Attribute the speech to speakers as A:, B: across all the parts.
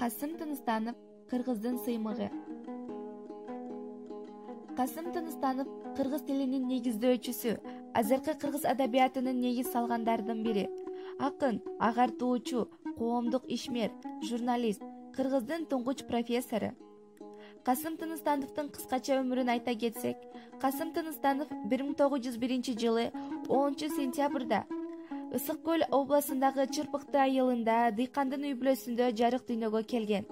A: Касым Тыныстанов, Кыргыздын сыймыгы. Касым Тыныстанов кыргыз тилинин негиздөөчүсү, азыркы кыргыз адабиятынын негиз салгандардын бири. Акын, агартуучу, коомдук ишмер, журналист, кыргыздын туңгуч профессору. Касым Тыныстановдун кыскача өмүрүн айта кетсек, Касым Тыныстанов 1901 жылы 10 сентябрда Ысык Көл областындагы Чырпыкты айылында дыйкандын үй бүлөсүндө жарык дүйнөгө келген.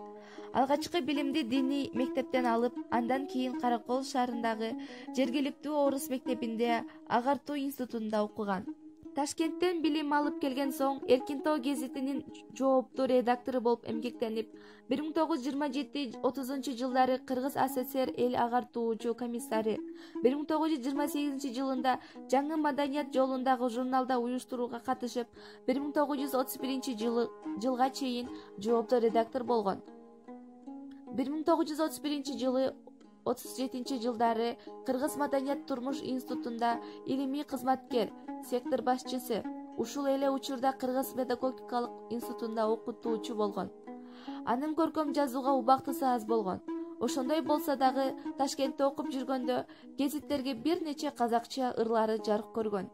A: Алгачкы билимди диний мектептен алып, андан кийин Каракол шаарындагы жергиликтүү орус мектебинде агартуу институтунда окуган. Ташкенттен билим алып келген соң Эркин Тоо гезитинин жооптуу редактору болуп эмгектенип, 1927-30 жылдары Кыргыз СССР эл агартуучу комиссары, 1928 жылында жаңы маданият жолундагы журналда уюштурууга катышып, 1931 жылга чейин жооптуу редактор болгон. 1931 жылы 37 жылдары Кыргыз маданият турмуш институтунда илимий кызматкер, сектор башчысы, ушул эле учурда Кыргыз педагогикалык институтунда окутуучу болгон. Анын көркөм жазууга убактысы аз болгон. Ошондой болсо дагы Ташкентте окуп жүргөндө гезиттерге бир нече казакча ырлары жарык көргөн.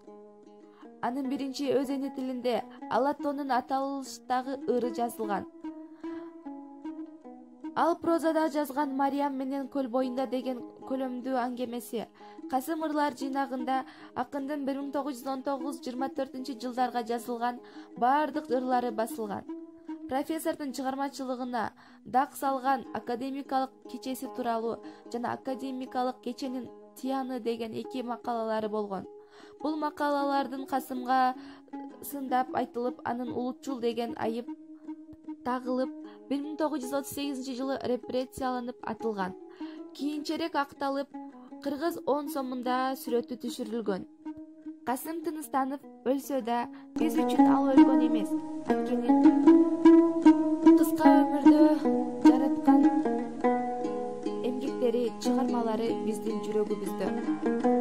A: Анын биринчи өз эне тилинде Алатонун аталыштагы ыры жазылган. Ал прозада жазган Мариям менен көл боюнда деген көлөмдүү аңгемеси, Касым ырлар жыйнагында акындын 1919-24 жылдарга жазылган баардык ырлары басылган. Профессордун чыгармачылыгына дак салган академикалык кечеси тууралуу жана академикалык кеченин тыяны деген 2 макалалары болгон. Бул макалалардын Касымга сындап айтылып, анын улутчул деген айып тагылып, 1938 жылы репрессияланып атылган. Кийинчерээк акталып, Кыргыз 10 сомунда сүрөтү түшүрүлгөн. Касым Тыныстанов өлсө да биз үчүн ал өлгөн эмес. Анткени кыска өмүрдө жараткан эмгектери, чыгармалары биздин жүрөгүбүздө.